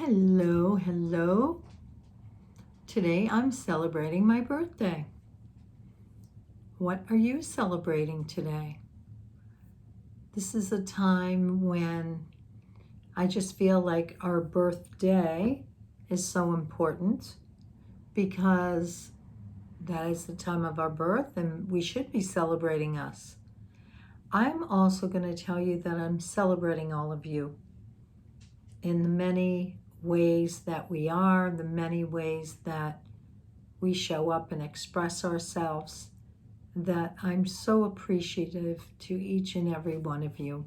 Hello, hello. Today I'm celebrating my birthday. What are you celebrating today? This is a time when I just feel like our birthday is so important because that is the time of our birth and we should be celebrating us. I'm also going to tell you that I'm celebrating all of you in the many ways that we are, the many ways that we show up and express ourselves, that I'm so appreciative to each and every one of you.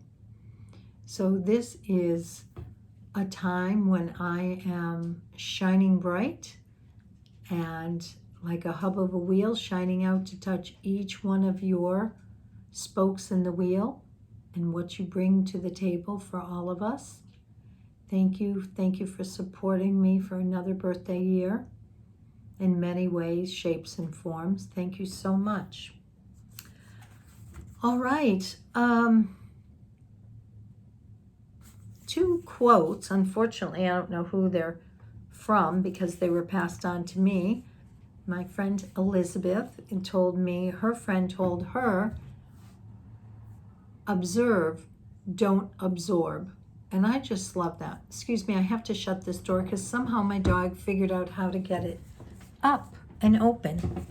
So this is a time when I am shining bright and like a hub of a wheel shining out to touch each one of your spokes in the wheel and what you bring to the table for all of us. Thank you for supporting me for another birthday year in many ways, shapes, and forms. Thank you so much. All right. Two quotes. Unfortunately, I don't know who they're from because they were passed on to me. My friend Elizabeth told me, her friend told her, observe, don't absorb. And I just love that. Excuse me, I have to shut this door because somehow my dog figured out how to get it up and open.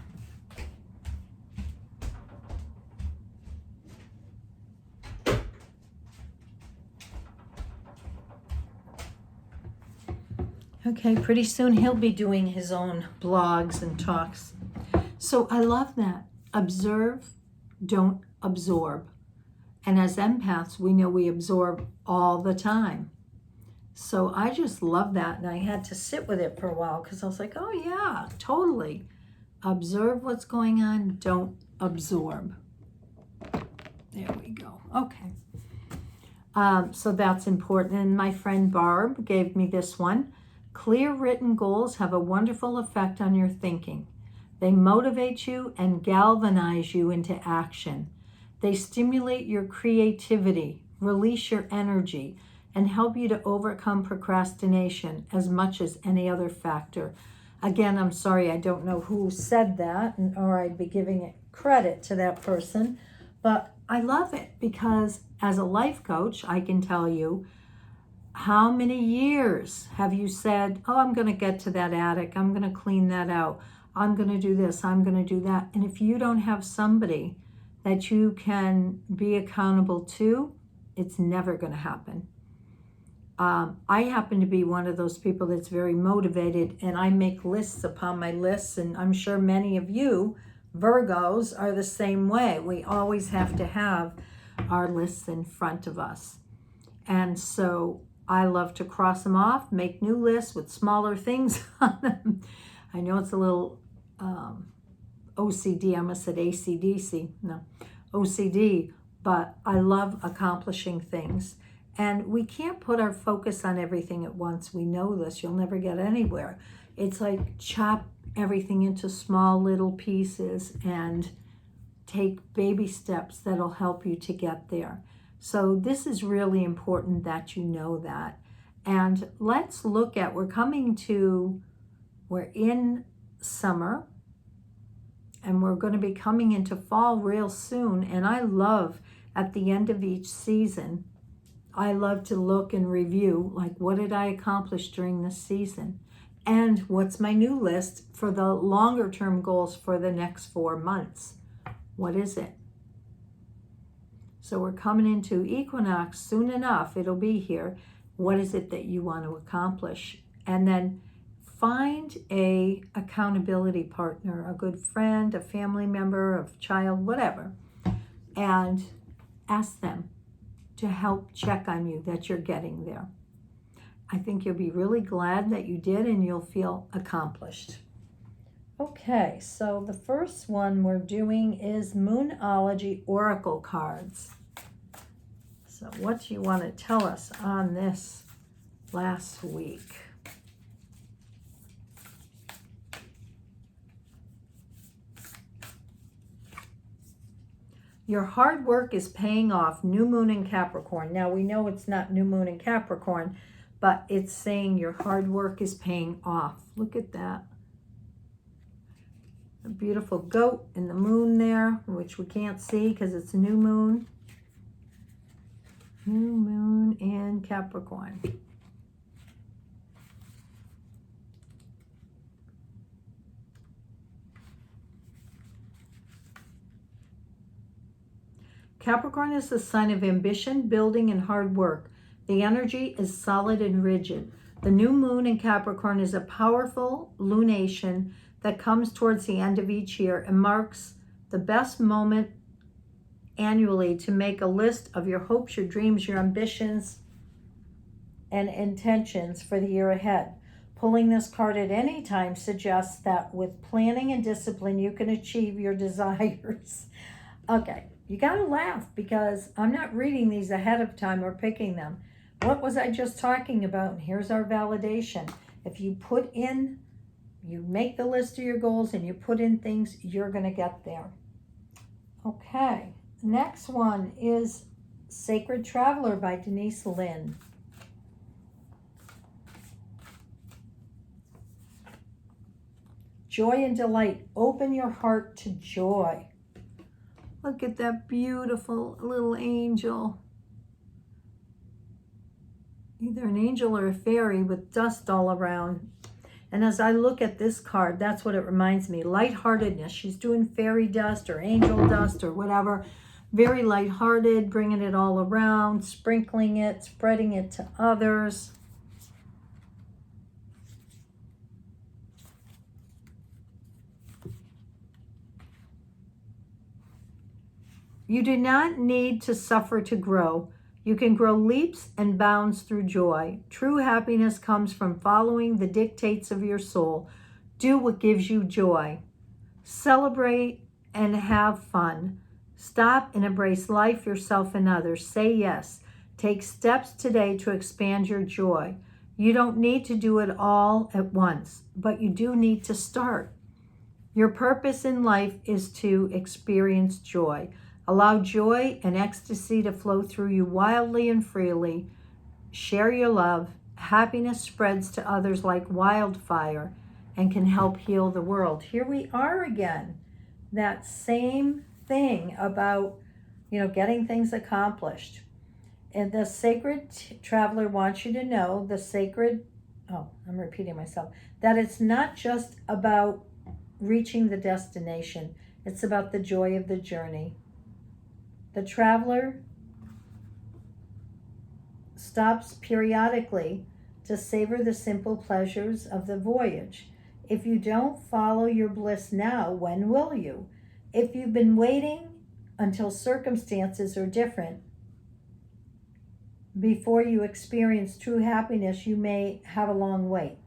Okay, pretty soon he'll be doing his own blogs and talks. So I love that. Observe, don't absorb. And as empaths, we know we absorb all the time. So I just love that. And I had to sit with it for a while because I was like, oh yeah, totally. Observe what's going on, don't absorb. There we go. Okay. So that's important. And my friend Barb gave me this one. Clear written goals have a wonderful effect on your thinking. They motivate you and galvanize you into action. They stimulate your creativity, release your energy, and help you to overcome procrastination as much as any other factor. Again, I'm sorry, I don't know who said that, or I'd be giving it credit to that person, but I love it because as a life coach, I can tell you, how many years have you said, oh, I'm going to get to that attic, I'm going to clean that out, I'm going to do this, I'm going to do that. And if you don't have somebody that you can be accountable to, it's never going to happen. I happen to be one of those people that's very motivated, and I make lists upon my lists, and I'm sure many of you Virgos are the same way. We always have to have our lists in front of us. And so I love to cross them off, make new lists with smaller things on them. I know it's a little OCD, I almost said ACDC, no, OCD, but I love accomplishing things. And we can't put our focus on everything at once. We know this, you'll never get anywhere. It's like chop everything into small little pieces and take baby steps that'll help you to get there. So this is really important that you know that. And let's look at, we're in summer, and we're going to be coming into fall real soon. And I love, at the end of each season, I love to look and review, like, what did I accomplish during this season? And what's my new list for the longer term goals for the next 4 months? What is it? So we're coming into equinox soon enough. It'll be here. What is it that you want to accomplish? And then find a accountability partner, a good friend, a family member, a child, whatever, and ask them to help check on you that you're getting there. I think you'll be really glad that you did, and you'll feel accomplished. Okay, so the first one we're doing is Moonology Oracle cards. So what do you want to tell us on this last week? Your hard work is paying off. New moon in Capricorn. Now we know it's not new moon in Capricorn, but it's saying your hard work is paying off. Look at that. A beautiful goat and the moon there, which we can't see because it's a new moon. New moon in Capricorn. Capricorn is the sign of ambition, building, and hard work. The energy is solid and rigid. The new moon in Capricorn is a powerful lunation that comes towards the end of each year and marks the best moment annually to make a list of your hopes, your dreams, your ambitions, and intentions for the year ahead. Pulling this card at any time suggests that with planning and discipline, you can achieve your desires. Okay, you gotta laugh because I'm not reading these ahead of time or picking them. What was I just talking about? And here's our validation. If you put in, you make the list of your goals and you put in things, you're gonna get there. Okay, next one is Sacred Traveler by Denise Lynn. Joy and delight. Open your heart to joy. Look at that beautiful little angel. Either an angel or a fairy with dust all around. And as I look at this card, that's what it reminds me. Lightheartedness. She's doing fairy dust or angel dust or whatever. Very lighthearted, bringing it all around, sprinkling it, spreading it to others. You do not need to suffer to grow. You can grow leaps and bounds through joy. True happiness comes from following the dictates of your soul. Do what gives you joy. Celebrate and have fun. Stop and embrace life, yourself, and others. Say yes. Take steps today to expand your joy. You don't need to do it all at once, but you do need to start. Your purpose in life is to experience joy. Allow joy and ecstasy to flow through you wildly and freely. Share your love. Happiness spreads to others like wildfire and can help heal the world. Here we are again. That same thing about, getting things accomplished. And the Sacred Traveler wants you to know, I'm repeating myself, that it's not just about reaching the destination. It's about the joy of the journey. The traveler stops periodically to savor the simple pleasures of the voyage. If you don't follow your bliss now, when will you? If you've been waiting until circumstances are different before you experience true happiness, you may have a long wait.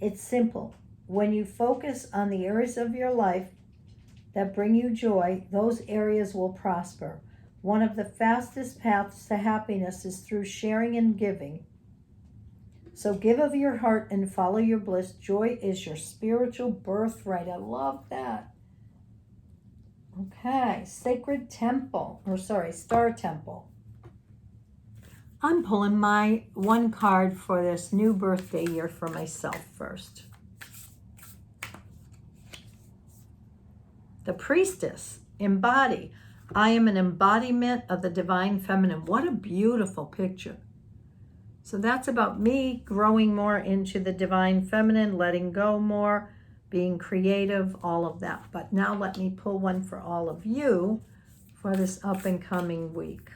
It's simple. When you focus on the areas of your life that bring you joy, those areas will prosper. One of the fastest paths to happiness is through sharing and giving. So give of your heart and follow your bliss. Joy is your spiritual birthright. I love that. Okay, Star Temple. I'm pulling my one card for this new birthday year for myself first. The Priestess, embody. I am an embodiment of the divine feminine. What a beautiful picture. So that's about me growing more into the divine feminine, letting go more, being creative, all of that. But now let me pull one for all of you for this up and coming week.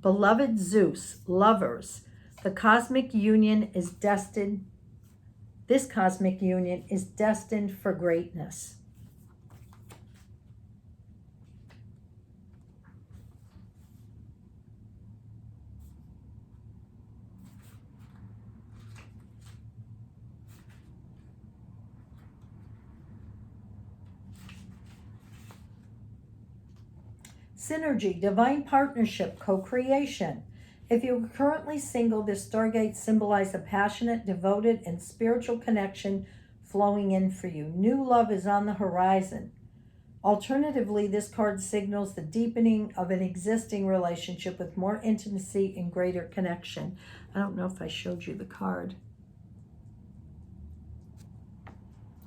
Beloved Zeus, lovers, this cosmic union is destined for greatness. Synergy, divine partnership, co-creation. If you're currently single, this Stargate symbolizes a passionate, devoted, and spiritual connection flowing in for you. New love is on the horizon. Alternatively, this card signals the deepening of an existing relationship with more intimacy and greater connection. I don't know if I showed you the card.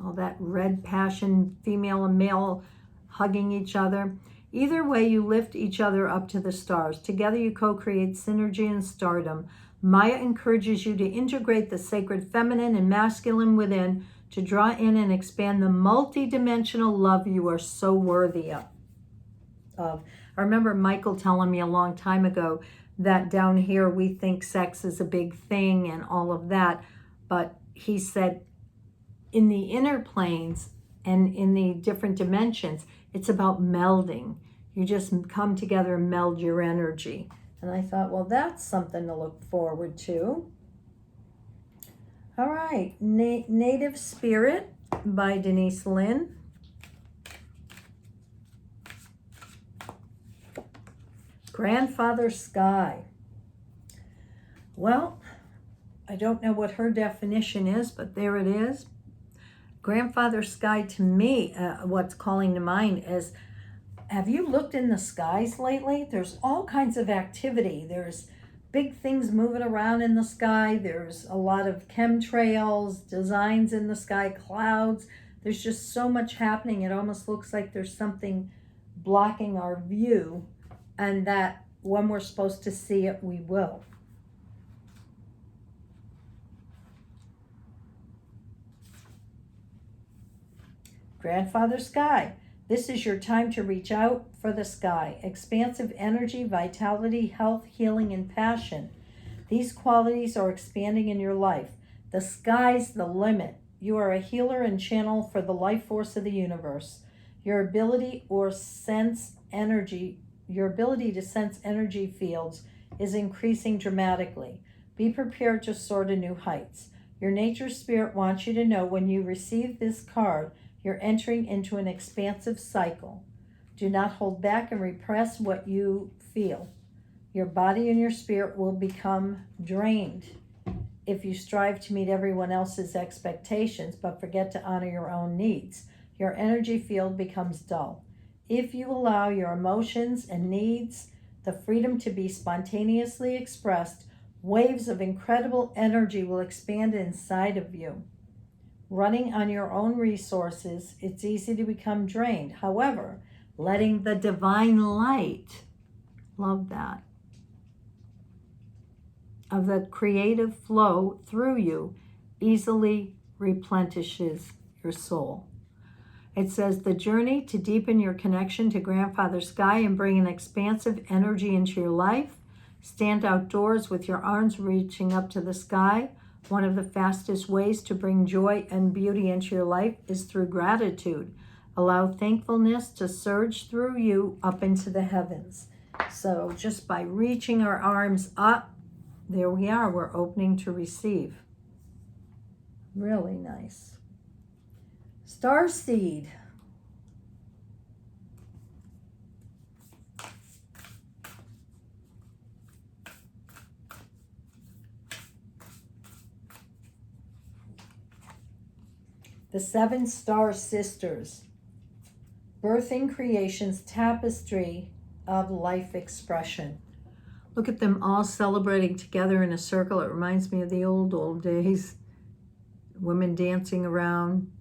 All that red passion, female and male hugging each other. Either way, you lift each other up to the stars. Together you co-create synergy and stardom. Maya encourages you to integrate the sacred feminine and masculine within to draw in and expand the multi-dimensional love you are so worthy of. I remember Michael telling me a long time ago that down here we think sex is a big thing and all of that, but he said in the inner planes and in the different dimensions, it's about melding. You just come together and meld your energy. And I thought, well, that's something to look forward to. All right, Native Spirit by Denise Lynn. Grandfather Sky. Well, I don't know what her definition is, but there it is. Grandfather Sky, to me, what's calling to mind is, have you looked in the skies lately? There's all kinds of activity. There's big things moving around in the sky. There's a lot of chemtrails, designs in the sky, clouds. There's just so much happening. It almost looks like there's something blocking our view, and that when we're supposed to see it, we will. Grandfather Sky. This is your time to reach out for the sky. Expansive energy, vitality, health, healing, and passion. These qualities are expanding in your life. The sky's the limit. You are a healer and channel for the life force of the universe. Your ability to sense energy fields is increasing dramatically. Be prepared to soar to new heights. Your nature spirit wants you to know when you receive this card, you're entering into an expansive cycle. Do not hold back and repress what you feel. Your body and your spirit will become drained if you strive to meet everyone else's expectations but forget to honor your own needs. Your energy field becomes dull. If you allow your emotions and needs the freedom to be spontaneously expressed, waves of incredible energy will expand inside of you. Running on your own resources, it's easy to become drained. However, letting the divine light, love that, of the creative flow through you easily replenishes your soul. It says the journey to deepen your connection to Grandfather Sky and bring an expansive energy into your life. Stand outdoors with your arms reaching up to the sky. One of the fastest ways to bring joy and beauty into your life is through gratitude. Allow thankfulness to surge through you up into the heavens. So just by reaching our arms up, there we are, we're opening to receive. Really nice. Starseed. The Seven Star Sisters, birthing creation's tapestry of life expression. Look at them all celebrating together in a circle. It reminds me of the old days. Women dancing around,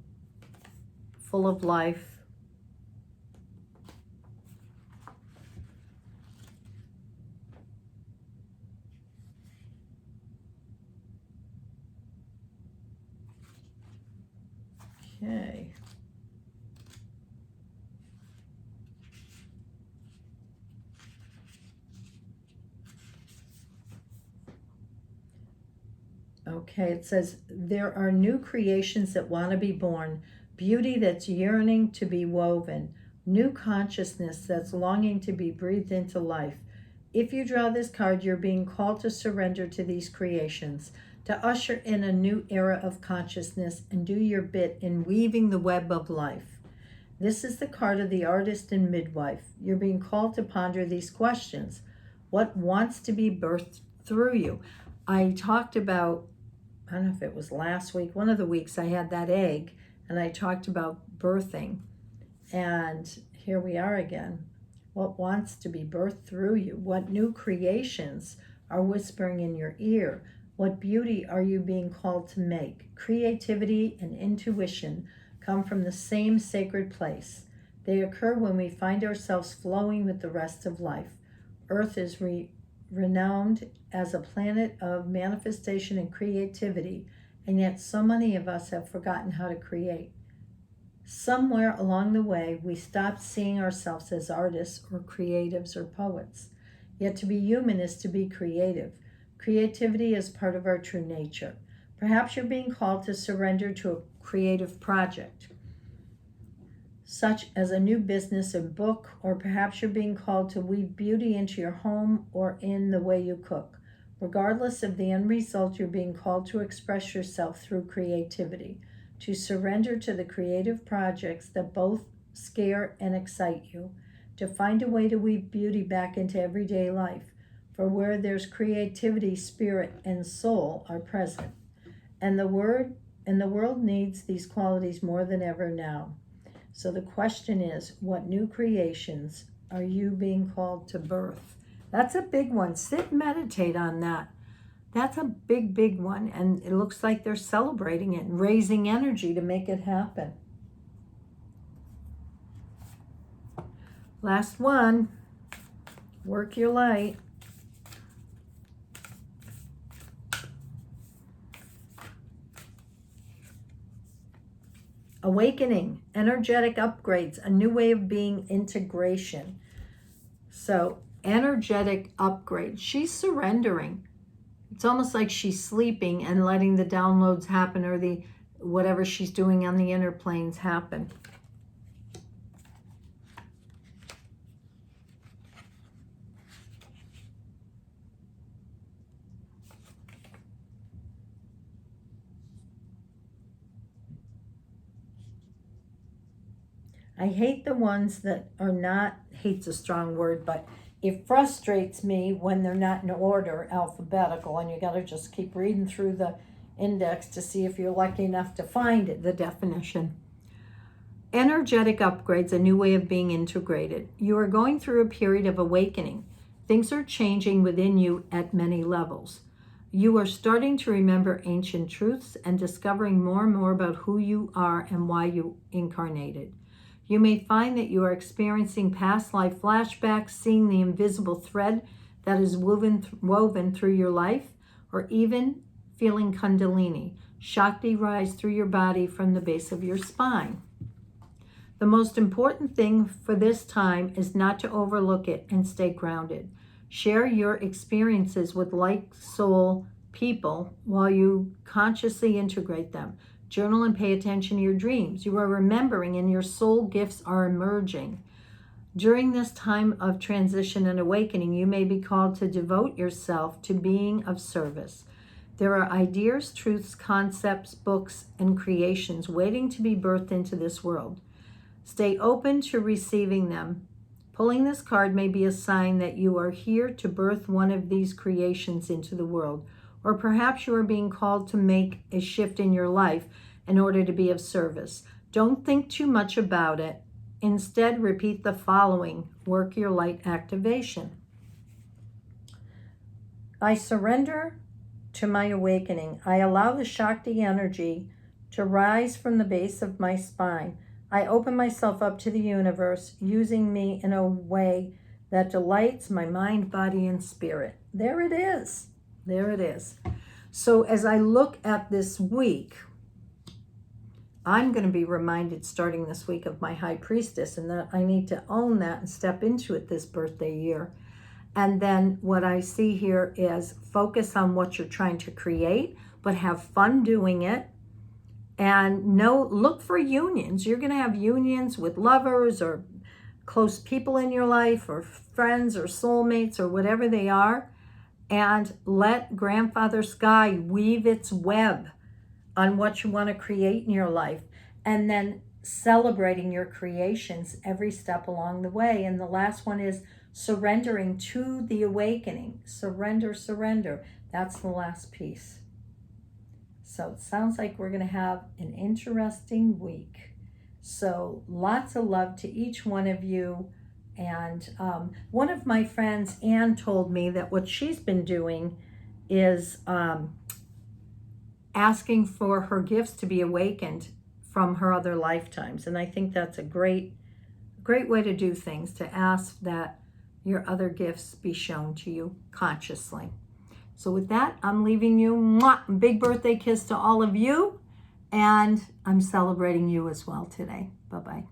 full of life. Okay. Okay, it says, there are new creations that want to be born, beauty that's yearning to be woven, new consciousness that's longing to be breathed into life. If you draw this card, you're being called to surrender to these creations, to usher in a new era of consciousness and do your bit in weaving the web of life. This is the card of the artist and midwife. You're being called to ponder these questions. What wants to be birthed through you? I talked about, I don't know if it was last week, one of the weeks I had that egg, and I talked about birthing. And here we are again. What wants to be birthed through you? What new creations are whispering in your ear? What beauty are you being called to make? Creativity and intuition come from the same sacred place. They occur when we find ourselves flowing with the rest of life. Earth is renowned as a planet of manifestation and creativity, and yet so many of us have forgotten how to create. Somewhere along the way, we stopped seeing ourselves as artists or creatives or poets. Yet to be human is to be creative. Creativity is part of our true nature. Perhaps you're being called to surrender to a creative project, such as a new business or book, or perhaps you're being called to weave beauty into your home or in the way you cook. Regardless of the end result, you're being called to express yourself through creativity, to surrender to the creative projects that both scare and excite you, to find a way to weave beauty back into everyday life. For where there's creativity, spirit and soul are present. And the world needs these qualities more than ever now. So the question is, what new creations are you being called to birth? That's a big one. Sit and meditate on that. That's a big, big one. And it looks like they're celebrating it and raising energy to make it happen. Last one. Work your light. Awakening, energetic upgrades, a new way of being, integration. So energetic upgrade. She's surrendering. It's almost like she's sleeping and letting the downloads happen, or the whatever she's doing on the inner planes happen. I hate the ones that are not, hate's a strong word, but it frustrates me when they're not in order, alphabetical, and you got to just keep reading through the index to see if you're lucky enough to find it, the definition. Energetic upgrades, a new way of being integrated. You are going through a period of awakening. Things are changing within you at many levels. You are starting to remember ancient truths and discovering more and more about who you are and why you incarnated. You may find that you are experiencing past life flashbacks, seeing the invisible thread that is woven through your life, or even feeling Kundalini, Shakti, rise through your body from the base of your spine. The most important thing for this time is not to overlook it and stay grounded. Share your experiences with like soul people while you consciously integrate them. Journal and pay attention to your dreams. You are remembering and your soul gifts are emerging. During this time of transition and awakening, you may be called to devote yourself to being of service. There are ideas, truths, concepts, books, and creations waiting to be birthed into this world. Stay open to receiving them. Pulling this card may be a sign that you are here to birth one of these creations into the world. Or perhaps you are being called to make a shift in your life in order to be of service. Don't think too much about it. Instead, repeat the following. Work your light activation. I surrender to my awakening. I allow the Shakti energy to rise from the base of my spine. I open myself up to the universe, using me in a way that delights my mind, body, and spirit. There it is. There it is. So as I look at this week, I'm going to be reminded starting this week of my high priestess, and that I need to own that and step into it this birthday year. And then what I see here is focus on what you're trying to create, but have fun doing it. And look for unions. You're going to have unions with lovers or close people in your life or friends or soulmates or whatever they are. And let Grandfather Sky weave its web on what you want to create in your life. And then celebrating your creations every step along the way. And the last one is surrendering to the awakening. Surrender, surrender. That's the last piece. So it sounds like we're going to have an interesting week. So lots of love to each one of you. And one of my friends, Anne, told me that what she's been doing is asking for her gifts to be awakened from her other lifetimes. And I think that's a great way to do things, to ask that your other gifts be shown to you consciously. So with that, I'm leaving you. Mwah! Big birthday kiss to all of you. And I'm celebrating you as well today. Bye-bye.